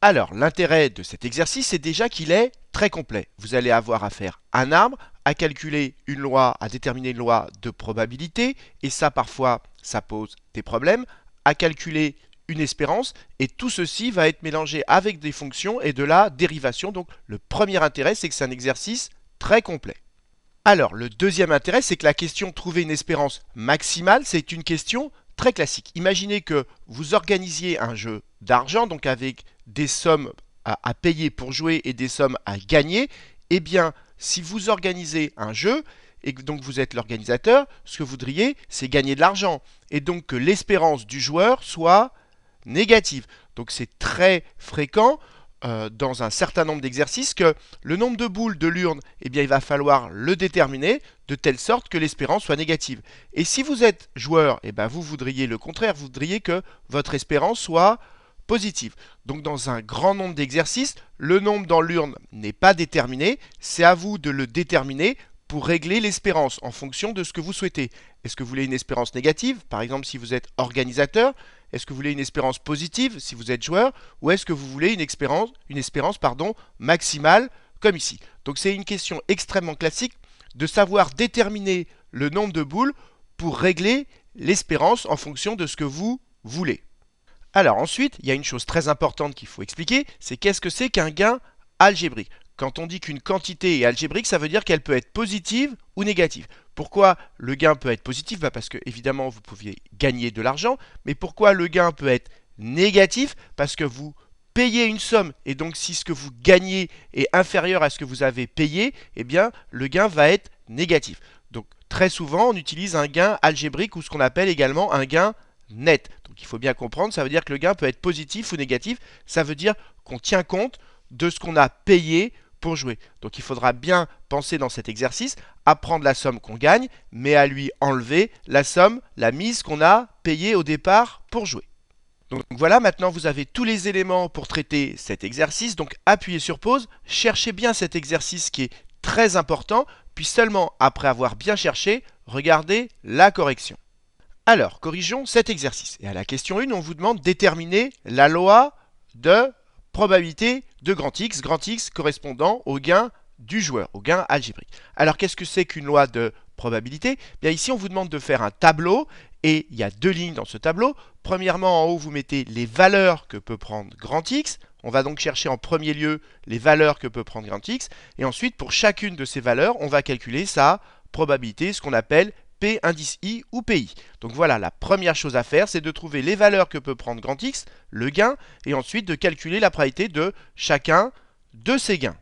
Alors, l'intérêt de cet exercice, c'est déjà qu'il est très complet. Vous allez avoir à faire un arbre, à calculer une loi, à déterminer une loi de probabilité, et ça, parfois, ça pose des problèmes, à calculer une espérance, et tout ceci va être mélangé avec des fonctions et de la dérivation. Donc, le premier intérêt, c'est que c'est un exercice très complet. Alors, le deuxième intérêt, c'est que la question trouver une espérance maximale, c'est une question très classique. Imaginez que vous organisiez un jeu d'argent, donc avec des sommes à payer pour jouer et des sommes à gagner. Eh bien, si vous organisez un jeu et que donc vous êtes l'organisateur, ce que vous voudriez, c'est gagner de l'argent. Et donc que l'espérance du joueur soit négative. Donc c'est très fréquent dans un certain nombre d'exercices que le nombre de boules de l'urne, eh bien, il va falloir le déterminer de telle sorte que l'espérance soit négative. Et si vous êtes joueur, eh bien, vous voudriez le contraire, vous voudriez que votre espérance soit positive. Donc dans un grand nombre d'exercices, le nombre dans l'urne n'est pas déterminé, c'est à vous de le déterminer pour régler l'espérance en fonction de ce que vous souhaitez. Est-ce que vous voulez une espérance négative, par exemple si vous êtes organisateur? Est-ce que vous voulez une espérance positive si vous êtes joueur? Ou est-ce que vous voulez une espérance maximale comme ici? Donc c'est une question extrêmement classique de savoir déterminer le nombre de boules pour régler l'espérance en fonction de ce que vous voulez. Alors ensuite, il y a une chose très importante qu'il faut expliquer, c'est qu'est-ce que c'est qu'un gain algébrique? Quand on dit qu'une quantité est algébrique, ça veut dire qu'elle peut être positive ou négative. Pourquoi le gain peut être positif? Parce que évidemment vous pouviez gagner de l'argent, mais pourquoi le gain peut être négatif? Parce que vous payez une somme, et donc si ce que vous gagnez est inférieur à ce que vous avez payé, eh bien le gain va être négatif. Donc très souvent on utilise un gain algébrique ou ce qu'on appelle également un gain net. Donc il faut bien comprendre, ça veut dire que le gain peut être positif ou négatif, ça veut dire qu'on tient compte de ce qu'on a payé pour jouer. Donc il faudra bien penser dans cet exercice à prendre la somme qu'on gagne, mais à lui enlever la somme, la mise qu'on a payée au départ pour jouer. Donc voilà, maintenant vous avez tous les éléments pour traiter cet exercice, donc appuyez sur pause, cherchez bien cet exercice qui est très important, puis seulement après avoir bien cherché, regardez la correction. Alors, corrigeons cet exercice. Et à la question 1, on vous demande de déterminer la loi de probabilité de grand X correspondant au gain du joueur, au gain algébrique. Alors, qu'est-ce que c'est qu'une loi de probabilité? Bien, ici, on vous demande de faire un tableau, et il y a deux lignes dans ce tableau. Premièrement, en haut, vous mettez les valeurs que peut prendre grand X. On va donc chercher en premier lieu les valeurs que peut prendre grand X, et ensuite, pour chacune de ces valeurs, on va calculer sa probabilité, ce qu'on appelle P indice I ou PI. Donc voilà, la première chose à faire, c'est de trouver les valeurs que peut prendre grand X, le gain, et ensuite de calculer la probabilité de chacun de ces gains.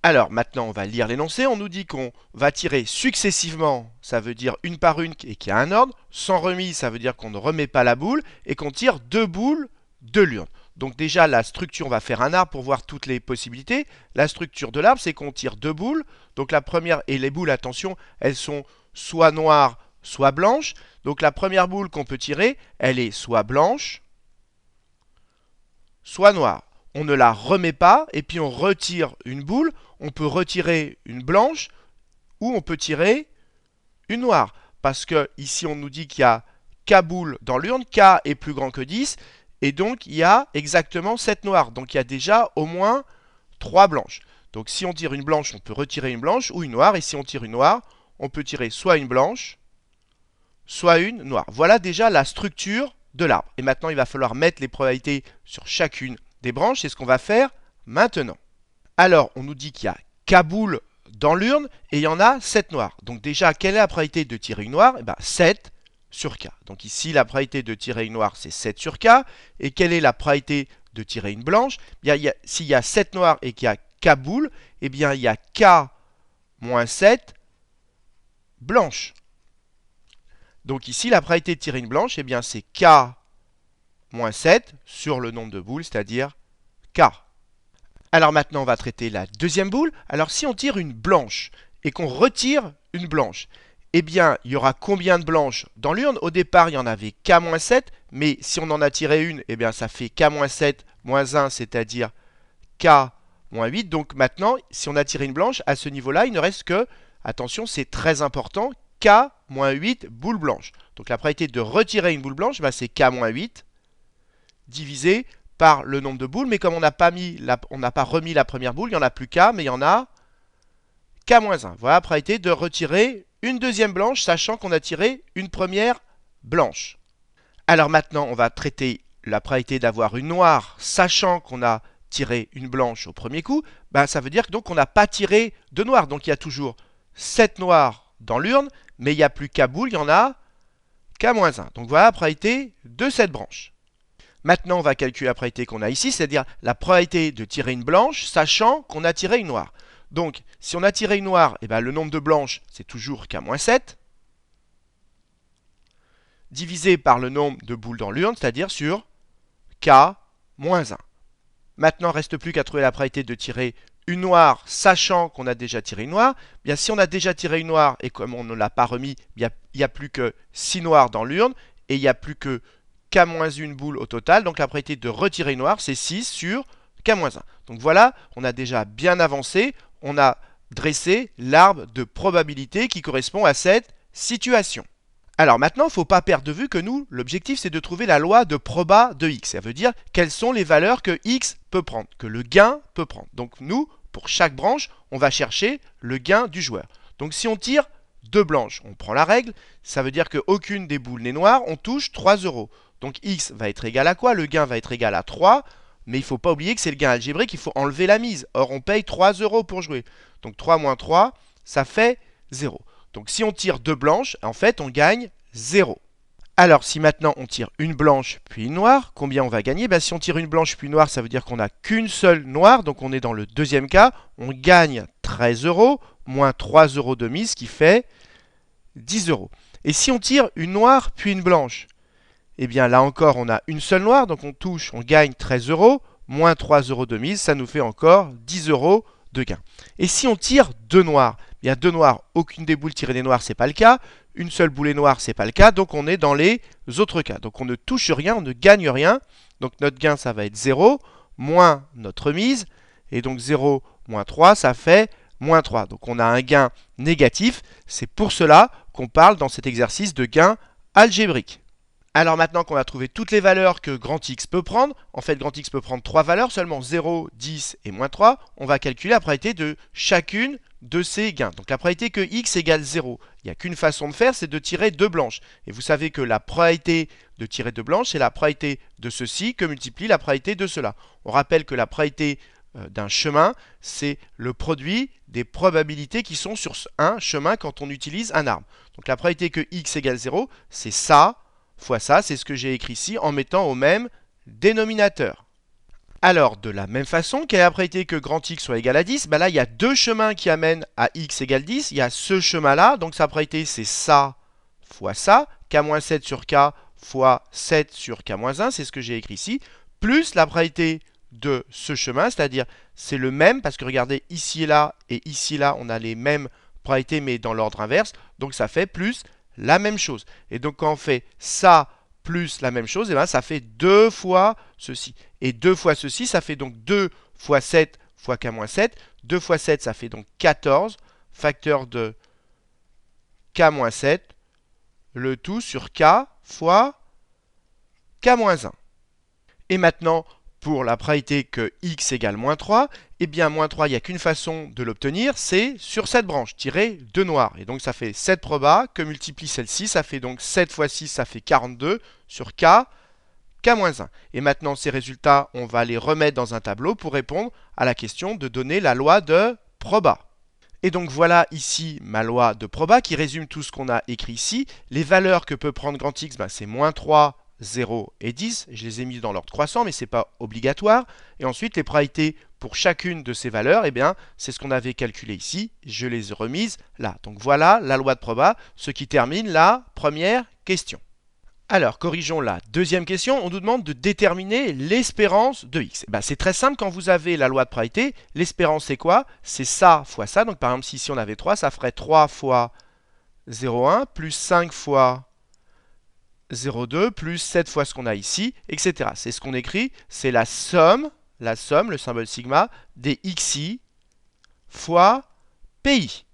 Alors maintenant, on va lire l'énoncé. On nous dit qu'on va tirer successivement, ça veut dire une par une et qu'il y a un ordre. Sans remise, ça veut dire qu'on ne remet pas la boule et qu'on tire deux boules de l'urne. Donc déjà, la structure, on va faire un arbre pour voir toutes les possibilités. La structure de l'arbre, c'est qu'on tire deux boules. Donc la première, et les boules, attention, elles sont soit noire, soit blanche. Donc la première boule qu'on peut tirer, elle est soit blanche, soit noire. On ne la remet pas et puis on retire une boule. On peut retirer une blanche ou on peut tirer une noire. Parce que ici on nous dit qu'il y a K boules dans l'urne, K est plus grand que 10 et donc il y a exactement 7 noires. Donc il y a déjà au moins 3 blanches. Donc si on tire une blanche, on peut retirer une blanche ou une noire. Et si on tire une noire, on peut tirer soit une blanche, soit une noire. Voilà déjà la structure de l'arbre. Et maintenant, il va falloir mettre les probabilités sur chacune des branches. C'est ce qu'on va faire maintenant. Alors, on nous dit qu'il y a K boules dans l'urne et il y en a 7 noires. Donc déjà, quelle est la probabilité de tirer une noire? 7 sur K. Donc ici, la probabilité de tirer une noire, c'est 7 sur K. Et quelle est la probabilité de tirer une blanche? S'il y a 7 noires et qu'il y a K boules, eh bien, il y a K moins 7 blanche. Donc ici, la probabilité de tirer une blanche, eh bien c'est K moins 7 sur le nombre de boules, c'est-à-dire K. Alors maintenant, on va traiter la deuxième boule. Alors si on tire une blanche et qu'on retire une blanche, eh bien, il y aura combien de blanches dans l'urne? Au départ, il y en avait K moins 7, mais si on en a tiré une, eh bien ça fait K moins 7 moins 1, c'est-à-dire K moins 8. Donc maintenant, si on a tiré une blanche, à ce niveau-là, il ne reste que, attention, c'est très important, K moins 8 boules blanches. Donc la probabilité de retirer une boule blanche, c'est K moins 8 divisé par le nombre de boules, mais comme on n'a pas remis la première boule, il n'y en a plus K, mais il y en a K-1. Voilà la probabilité de retirer une deuxième blanche, sachant qu'on a tiré une première blanche. Alors maintenant, on va traiter la probabilité d'avoir une noire, sachant qu'on a tiré une blanche au premier coup. Ben, ça veut dire donc qu'on n'a pas tiré de noir. Donc il y a toujours 7 noirs dans l'urne, mais il n'y a plus K boule, il y en a K-1. Donc voilà la probabilité de cette branche. Maintenant, on va calculer la probabilité qu'on a ici, c'est-à-dire la probabilité de tirer une blanche, sachant qu'on a tiré une noire. Donc, si on a tiré une noire, eh ben, le nombre de blanches, c'est toujours K-7, divisé par le nombre de boules dans l'urne, c'est-à-dire sur K-1. Maintenant, il ne reste plus qu'à trouver la probabilité de tirer une noire, sachant qu'on a déjà tiré une noire. Bien, si on a déjà tiré une noire, et comme on ne l'a pas remis, il n'y a plus que 6 noirs dans l'urne, et il n'y a plus que K-1 boule au total. Donc la probabilité de retirer une noire, c'est 6 sur K-1. Donc voilà, on a déjà bien avancé. On a dressé l'arbre de probabilité qui correspond à cette situation. Alors maintenant, il ne faut pas perdre de vue que nous, l'objectif, c'est de trouver la loi de proba de x. Ça veut dire quelles sont les valeurs que x peut prendre, que le gain peut prendre. Donc nous, pour chaque branche, on va chercher le gain du joueur. Donc si on tire 2 blanches, on prend la règle, ça veut dire qu'aucune des boules n'est noire, on touche 3 euros. Donc x va être égal à quoi? Le gain va être égal à 3, mais il ne faut pas oublier que c'est le gain algébrique, il faut enlever la mise. Or, on paye 3 euros pour jouer. Donc 3 moins 3, ça fait 0. Donc si on tire 2 blanches, en fait, on gagne 0. Alors, si maintenant on tire une blanche puis une noire, combien on va gagner? Si on tire une blanche puis une noire, ça veut dire qu'on n'a qu'une seule noire, donc on est dans le deuxième cas. On gagne 13 euros, moins 3 euros de mise, qui fait 10 euros. Et si on tire une noire puis une blanche, eh bien là encore, on a une seule noire, donc on gagne 13 euros, moins 3 euros de mise, ça nous fait encore 10 euros de gain. Et si on tire deux noirs, il y a deux noirs, aucune des boules tirées des noirs, c'est pas le cas. Une seule boule est noire, c'est pas le cas. Donc on est dans les autres cas. Donc on ne touche rien, on ne gagne rien. Donc notre gain, ça va être 0, moins notre mise. Et donc 0 moins 3, ça fait moins 3. Donc on a un gain négatif. C'est pour cela qu'on parle dans cet exercice de gain algébrique. Alors maintenant qu'on a trouvé toutes les valeurs que grand X peut prendre, en fait grand X peut prendre 3 valeurs, seulement 0, 10 et moins 3, on va calculer la probabilité de chacune de ces gains. Donc la probabilité que X égale 0, il n'y a qu'une façon de faire, c'est de tirer 2 blanches. Et vous savez que la probabilité de tirer 2 blanches, c'est la probabilité de ceci que multiplie la probabilité de cela. On rappelle que la probabilité d'un chemin, c'est le produit des probabilités qui sont sur un chemin quand on utilise un arbre. Donc la probabilité que X égale 0, c'est ça, fois ça, c'est ce que j'ai écrit ici en mettant au même dénominateur. Alors, de la même façon, quelle est la probabilité que grand X soit égal à 10? Là, il y a deux chemins qui amènent à X égale 10. Il y a ce chemin-là, donc sa probabilité, c'est ça fois ça. K-7 sur K fois 7 sur K-1, c'est ce que j'ai écrit ici. Plus la probabilité de ce chemin, c'est-à-dire, c'est le même, parce que regardez, ici et là, on a les mêmes probabilités, mais dans l'ordre inverse. Donc, ça fait plus la même chose. Et donc quand on fait ça plus la même chose, ça fait 2 fois ceci. Et 2 fois ceci, ça fait donc 2 fois 7 fois K-7. 2 fois 7, ça fait donc 14, facteur de K-7, le tout sur K fois K-1. Et maintenant, pour la probabilité que X égale moins 3, eh bien moins 3, il n'y a qu'une façon de l'obtenir, c'est sur cette branche, tirer 2 noirs. Et donc ça fait 7 proba, que multiplie celle-ci, ça fait donc 7 fois 6, ça fait 42 sur K, K-1. Et maintenant ces résultats, on va les remettre dans un tableau pour répondre à la question de donner la loi de proba. Et donc voilà ici ma loi de proba qui résume tout ce qu'on a écrit ici. Les valeurs que peut prendre grand X, c'est moins 3, 0 et 10, je les ai mis dans l'ordre croissant, mais ce n'est pas obligatoire. Et ensuite, les probabilités pour chacune de ces valeurs, c'est ce qu'on avait calculé ici, je les ai remises là. Donc voilà la loi de proba, ce qui termine la première question. Alors, corrigeons la deuxième question, on nous demande de déterminer l'espérance de x. C'est très simple, quand vous avez la loi de probabilité, l'espérance c'est quoi? C'est ça fois ça, donc par exemple si ici on avait 3, ça ferait 3 fois 0,1 plus 5 fois 0,2 plus 7 fois ce qu'on a ici, etc. C'est ce qu'on écrit, c'est la somme, le symbole sigma, des xi fois pi.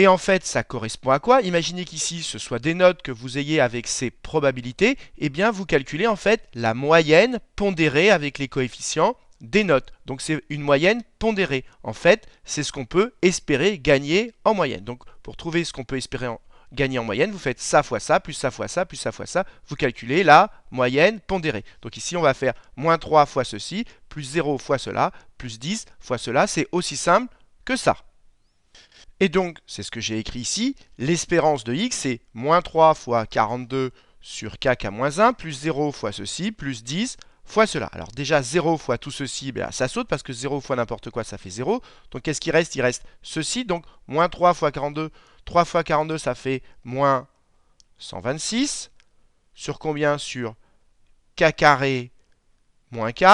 Et en fait, ça correspond à quoi? Imaginez qu'ici, ce soit des notes que vous ayez avec ces probabilités. Eh bien, vous calculez en fait la moyenne pondérée avec les coefficients des notes. Donc, c'est une moyenne pondérée. En fait, c'est ce qu'on peut espérer gagner en moyenne. Donc, pour trouver ce qu'on peut espérer gagner en moyenne, vous faites ça fois ça, plus ça fois ça, plus ça fois ça. Vous calculez la moyenne pondérée. Donc ici, on va faire moins 3 fois ceci, plus 0 fois cela, plus 10 fois cela. C'est aussi simple que ça. Et donc, c'est ce que j'ai écrit ici. L'espérance de x, c'est moins 3 fois 42 sur k-1, plus 0 fois ceci, plus 10 fois cela. Alors déjà, 0 fois tout ceci, ça saute parce que 0 fois n'importe quoi, ça fait 0. Donc qu'est-ce qui reste? Il reste ceci. Donc moins 3 fois 42. 3 fois 42, ça fait moins 126. Sur combien? Sur k carré moins k,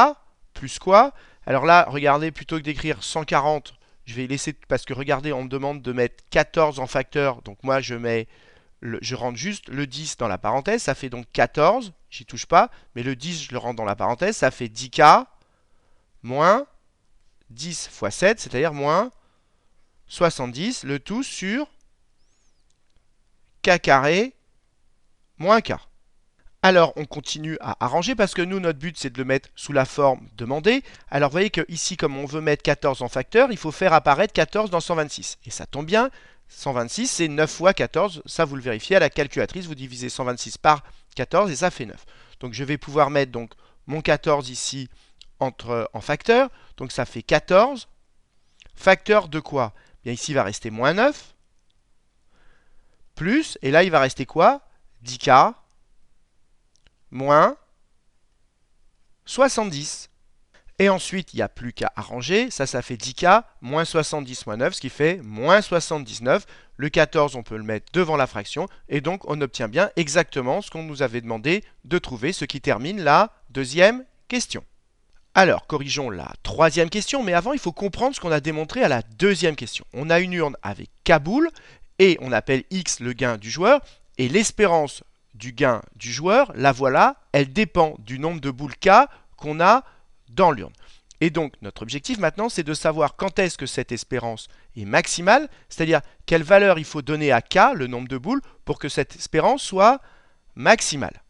plus quoi? Alors là, regardez, plutôt que d'écrire 140, je vais laisser, parce que regardez, on me demande de mettre 14 en facteur. Donc moi, je rentre juste le 10 dans la parenthèse. Ça fait donc 14, j'y touche pas. Mais le 10, je le rentre dans la parenthèse. Ça fait 10k moins 10 fois 7, c'est-à-dire moins 70. Le tout sur k carré moins k. Alors, on continue à arranger parce que nous, notre but, c'est de le mettre sous la forme demandée. Alors, vous voyez que ici, comme on veut mettre 14 en facteur, il faut faire apparaître 14 dans 126. Et ça tombe bien, 126, c'est 9 fois 14. Ça, vous le vérifiez à la calculatrice. Vous divisez 126 par 14 et ça fait 9. Donc, je vais pouvoir mettre donc, mon 14 ici en facteur. Donc, ça fait 14. Facteur de quoi? Bien, ici, il va rester moins 9. Plus, et là, il va rester quoi? 10k moins 70. Et ensuite, il n'y a plus qu'à arranger. Ça fait 10k moins 70 moins 9, ce qui fait moins 79. Le 14, on peut le mettre devant la fraction. Et donc, on obtient bien exactement ce qu'on nous avait demandé de trouver, ce qui termine la deuxième question. Alors, corrigeons la troisième question. Mais avant, il faut comprendre ce qu'on a démontré à la deuxième question. On a une urne avec k boules et on appelle x le gain du joueur. Et l'espérance du gain du joueur, la voilà, elle dépend du nombre de boules k qu'on a dans l'urne. Et donc, notre objectif maintenant, c'est de savoir quand est-ce que cette espérance est maximale, c'est-à-dire quelle valeur il faut donner à k, le nombre de boules, pour que cette espérance soit maximale.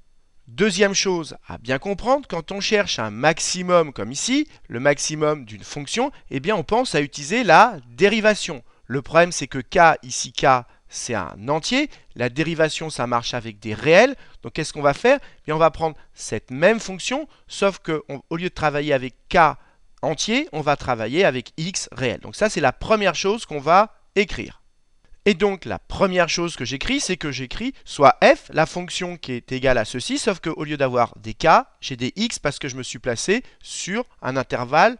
Deuxième chose à bien comprendre, quand on cherche un maximum comme ici, le maximum d'une fonction, eh bien on pense à utiliser la dérivation. Le problème, c'est que k, ici k, c'est un entier. La dérivation, ça marche avec des réels. Donc, qu'est-ce qu'on va faire? Bien, on va prendre cette même fonction, sauf qu'au lieu de travailler avec k entier, on va travailler avec x réel. Donc, ça, c'est la première chose qu'on va écrire. Et donc, la première chose que j'écris, c'est que j'écris soit f, la fonction qui est égale à ceci, sauf qu'au lieu d'avoir des k, j'ai des x parce que je me suis placé sur un intervalle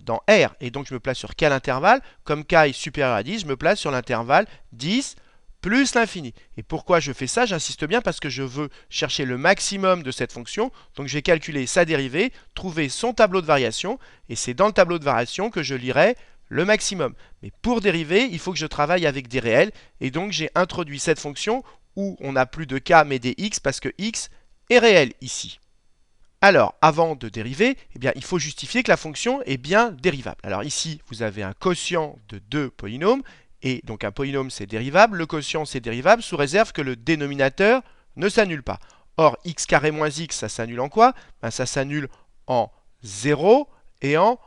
dans R. Et donc, je me place sur quel intervalle? Comme k est supérieur à 10, je me place sur l'intervalle 10 plus l'infini. Et pourquoi je fais ça? J'insiste bien parce que je veux chercher le maximum de cette fonction. Donc je vais calculer sa dérivée, trouver son tableau de variation, et c'est dans le tableau de variation que je lirai le maximum. Mais pour dériver, il faut que je travaille avec des réels, et donc j'ai introduit cette fonction où on n'a plus de k mais des x parce que x est réel ici. Alors, avant de dériver, eh bien, il faut justifier que la fonction est bien dérivable. Alors ici, vous avez un quotient de deux polynômes, et donc un polynôme c'est dérivable, le quotient c'est dérivable, sous réserve que le dénominateur ne s'annule pas. Or, x carré moins x, ça s'annule en quoi? Ça s'annule en 0 et en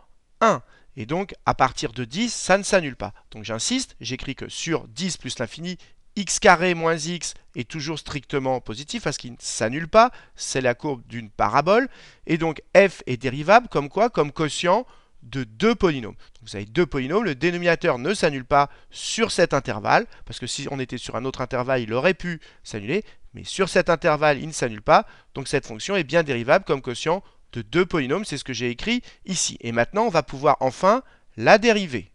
1. Et donc, à partir de 10, ça ne s'annule pas. Donc j'insiste, j'écris que sur 10 plus l'infini, x carré moins x est toujours strictement positif parce qu'il ne s'annule pas, c'est la courbe d'une parabole. Et donc f est dérivable comme quoi? Comme quotient de deux polynômes. Donc vous avez deux polynômes, le dénominateur ne s'annule pas sur cet intervalle, parce que si on était sur un autre intervalle, il aurait pu s'annuler, mais sur cet intervalle, il ne s'annule pas, donc cette fonction est bien dérivable comme quotient de deux polynômes, c'est ce que j'ai écrit ici. Et maintenant, on va pouvoir enfin la dériver.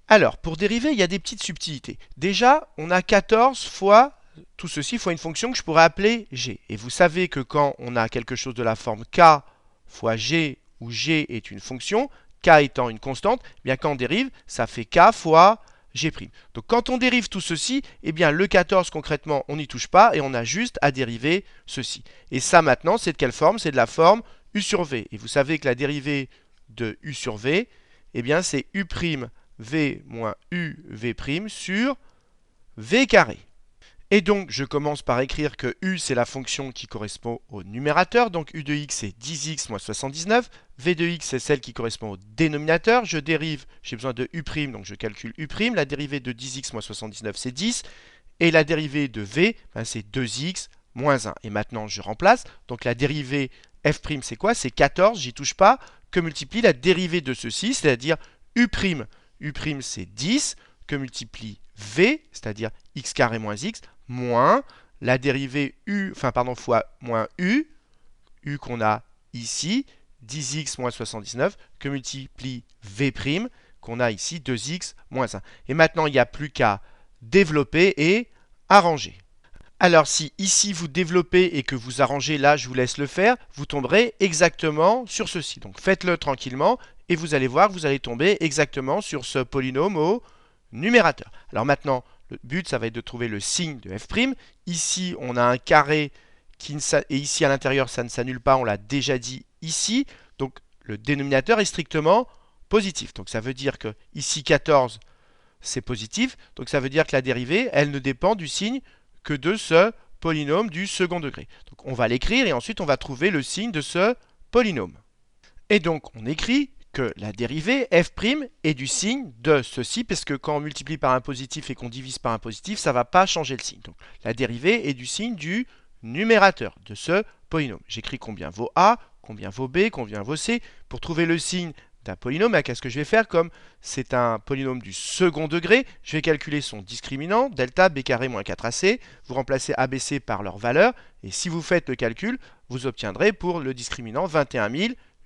Alors, pour dériver, il y a des petites subtilités. Déjà, on a 14 fois tout ceci fois une fonction que je pourrais appeler g. Et vous savez que quand on a quelque chose de la forme k fois g, où g est une fonction, k étant une constante, eh bien quand on dérive, ça fait k fois g'. Donc quand on dérive tout ceci, eh bien le 14 concrètement, on n'y touche pas et on a juste à dériver ceci. Et ça maintenant, c'est de quelle forme? C'est de la forme u sur v. Et vous savez que la dérivée de u sur v, eh bien c'est u' v moins uv' sur v carré. Et donc, je commence par écrire que u, c'est la fonction qui correspond au numérateur. Donc, u de x, c'est 10x moins 79. v de x, c'est celle qui correspond au dénominateur. Je dérive, j'ai besoin de u', donc je calcule u'. La dérivée de 10x moins 79, c'est 10. Et la dérivée de v, ben, c'est 2x moins 1. Et maintenant, je remplace. Donc, la dérivée f', c'est quoi? C'est 14, j'y touche pas, que multiplie la dérivée de ceci, c'est-à-dire u'. u', c'est 10, que multiplie v, c'est-à-dire x carré moins x, moins la dérivée fois moins u qu'on a ici, 10x moins 79, que multiplie v' qu'on a ici, 2x moins 1. Et maintenant, il n'y a plus qu'à développer et arranger. Alors si ici vous développez et que vous arrangez, là je vous laisse le faire, vous tomberez exactement sur ceci. Donc faites-le tranquillement et vous allez voir que vous allez tomber exactement sur ce polynôme au numérateur. Alors maintenant, le but, ça va être de trouver le signe de f'. Ici, on a un carré et ici à l'intérieur, ça ne s'annule pas, on l'a déjà dit ici. Donc le dénominateur est strictement positif. Donc ça veut dire que ici 14, c'est positif. Donc ça veut dire que la dérivée, elle ne dépend du signe que de ce polynôme du second degré. Donc on va l'écrire et ensuite on va trouver le signe de ce polynôme. Et donc on écrit que la dérivée f' est du signe de ceci, parce que quand on multiplie par un positif et qu'on divise par un positif, ça ne va pas changer le signe. Donc la dérivée est du signe du numérateur de ce polynôme. J'écris combien vaut a, combien vaut b, combien vaut c. Pour trouver le signe d'un polynôme, qu'est-ce que je vais faire? Comme c'est un polynôme du second degré, je vais calculer son discriminant, delta b carré moins 4ac. Vous remplacez a, b, c par leur valeur, et si vous faites le calcul, vous obtiendrez pour le discriminant 21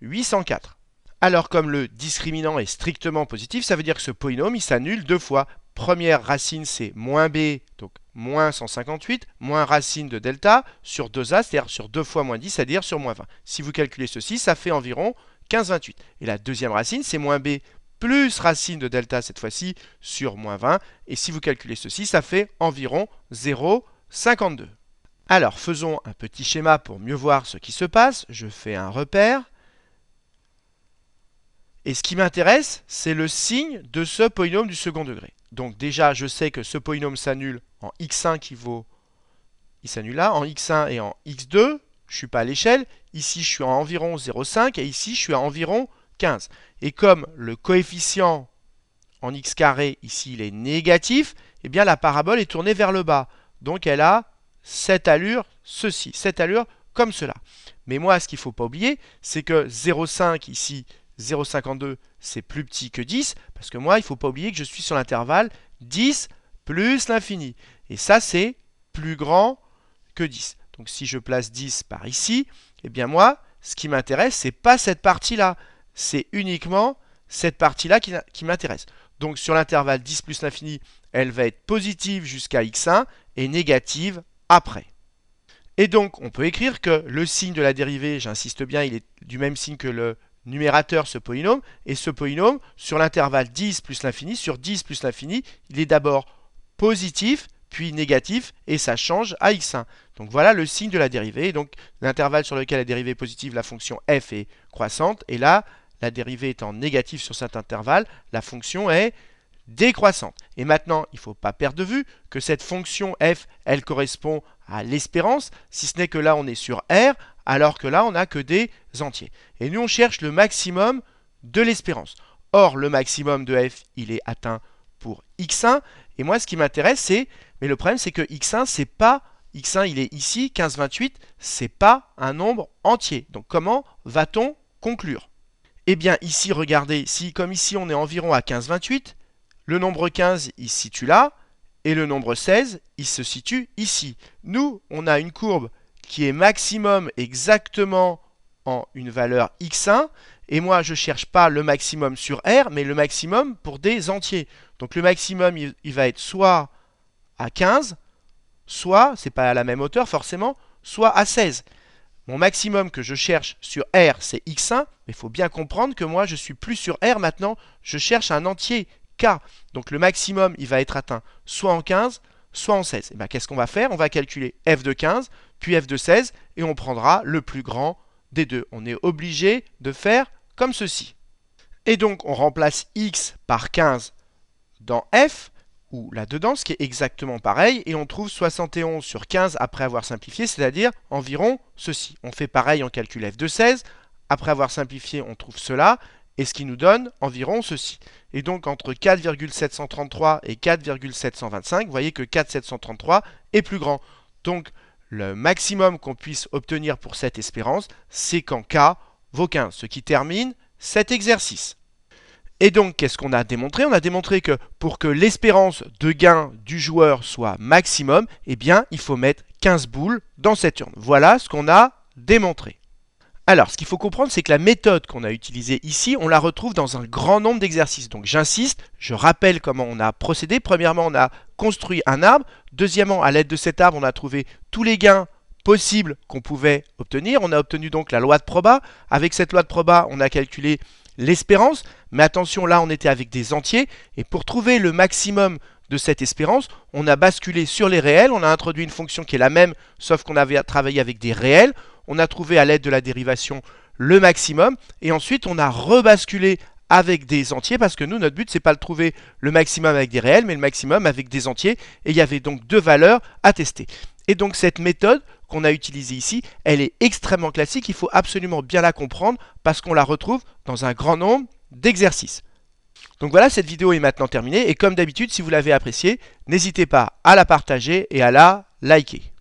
804. Alors comme le discriminant est strictement positif, ça veut dire que ce polynôme, il s'annule deux fois. Première racine, c'est moins b, donc moins 158, moins racine de delta sur 2a, c'est-à-dire sur 2 fois moins 10, c'est-à-dire sur moins 20. Si vous calculez ceci, ça fait environ 15,28. Et la deuxième racine, c'est moins b plus racine de delta, cette fois-ci, sur moins 20. Et si vous calculez ceci, ça fait environ 0,52. Alors, faisons un petit schéma pour mieux voir ce qui se passe. Je fais un repère. Et ce qui m'intéresse, c'est le signe de ce polynôme du second degré. Donc déjà, je sais que ce polynôme s'annule en x1 qui vaut... Il s'annule là, en x1 et en x2. Je ne suis pas à l'échelle. Ici, je suis à environ 0,5 et ici, je suis à environ 15. Et comme le coefficient en x carré, ici, il est négatif, eh bien la parabole est tournée vers le bas. Donc elle a cette allure, cette allure comme cela. Mais moi, ce qu'il ne faut pas oublier, c'est que 0,5 ici, 0,52, c'est plus petit que 10, parce que moi, il ne faut pas oublier que je suis sur l'intervalle 10 plus l'infini. Et ça, c'est plus grand que 10. Donc si je place 10 par ici, eh bien moi, ce qui m'intéresse, ce n'est pas cette partie-là. C'est uniquement cette partie-là qui m'intéresse. Donc sur l'intervalle 10 plus l'infini, elle va être positive jusqu'à x1 et négative après. Et donc, on peut écrire que le signe de la dérivée, j'insiste bien, il est du même signe que le numérateur, ce polynôme. Et ce polynôme, sur l'intervalle 10 plus l'infini, sur 10 plus l'infini, il est d'abord positif, puis négatif, et ça change à x1. Donc voilà le signe de la dérivée. Et donc l'intervalle sur lequel la dérivée est positive, la fonction f est croissante. Et là, la dérivée étant négative sur cet intervalle, la fonction est décroissante. Et maintenant, il ne faut pas perdre de vue que cette fonction f, elle correspond à l'espérance, si ce n'est que là, on est sur R, alors que là, on n'a que des entiers. Et nous, on cherche le maximum de l'espérance. Or, le maximum de f, il est atteint pour x1. Et moi, ce qui m'intéresse, c'est... Mais le problème, c'est que x1, c'est pas... x1, il est ici, 15,28, c'est pas un nombre entier. Donc, comment va-t-on conclure? Eh bien, ici, regardez, comme ici, on est environ à 15,28, le nombre 15, il se situe là, et le nombre 16, il se situe ici. Nous, on a une courbe qui est maximum exactement en une valeur x1, et moi, je ne cherche pas le maximum sur R, mais le maximum pour des entiers. Donc le maximum, il va être soit à 15, soit, c'est pas à la même hauteur forcément, soit à 16. Mon maximum que je cherche sur R, c'est x1, mais il faut bien comprendre que moi, je suis plus sur R maintenant, je cherche un entier k. Donc le maximum, il va être atteint soit en 15, soit en 16. Et bien, qu'est-ce qu'on va faire? On va calculer f de 15, puis f de 16, et on prendra le plus grand des deux. On est obligé de faire comme ceci. Et donc, on remplace x par 15 dans f, ou là-dedans, ce qui est exactement pareil, et on trouve 71 sur 15 après avoir simplifié, c'est-à-dire environ ceci. On fait pareil en calcul f de 16, après avoir simplifié, on trouve cela, et ce qui nous donne environ ceci. Et donc entre 4,733 et 4,725, vous voyez que 4,733 est plus grand. Donc le maximum qu'on puisse obtenir pour cette espérance, c'est qu'en K vaut 15, ce qui termine cet exercice. Et donc, qu'est-ce qu'on a démontré? On a démontré que pour que l'espérance de gain du joueur soit maximum, eh bien, il faut mettre 15 boules dans cette urne. Voilà ce qu'on a démontré. Alors, ce qu'il faut comprendre, c'est que la méthode qu'on a utilisée ici, on la retrouve dans un grand nombre d'exercices. Donc, j'insiste, je rappelle comment on a procédé. Premièrement, on a construit un arbre. Deuxièmement, à l'aide de cet arbre, on a trouvé tous les gains possibles qu'on pouvait obtenir. On a obtenu donc la loi de proba. Avec cette loi de proba, on a calculé l'espérance. Mais attention, là, on était avec des entiers. Et pour trouver le maximum de cette espérance, on a basculé sur les réels. On a introduit une fonction qui est la même, sauf qu'on avait travaillé avec des réels. On a trouvé à l'aide de la dérivation le maximum et ensuite on a rebasculé avec des entiers parce que nous, notre but, c'est pas de trouver le maximum avec des réels, mais le maximum avec des entiers et il y avait donc deux valeurs à tester. Et donc cette méthode qu'on a utilisée ici, elle est extrêmement classique, il faut absolument bien la comprendre parce qu'on la retrouve dans un grand nombre d'exercices. Donc voilà, cette vidéo est maintenant terminée et comme d'habitude, si vous l'avez appréciée, n'hésitez pas à la partager et à la liker.